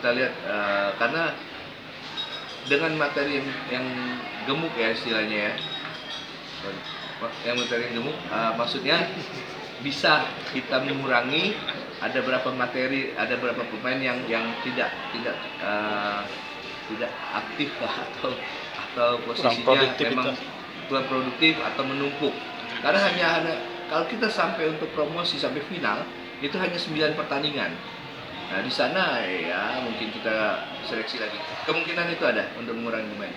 kita lihat karena dengan materi yang gemuk ya istilahnya ya, yang materi yang gemuk maksudnya bisa kita mengurangi ada berapa materi, ada berapa pemain yang tidak aktif lah, atau posisinya memang kurang produktif atau menumpuk. Karena hanya kalau kita sampai untuk promosi sampai final itu hanya 9 pertandingan. Nah di sana ya mungkin kita seleksi lagi. Kemungkinan itu ada untuk mengurangi pemain.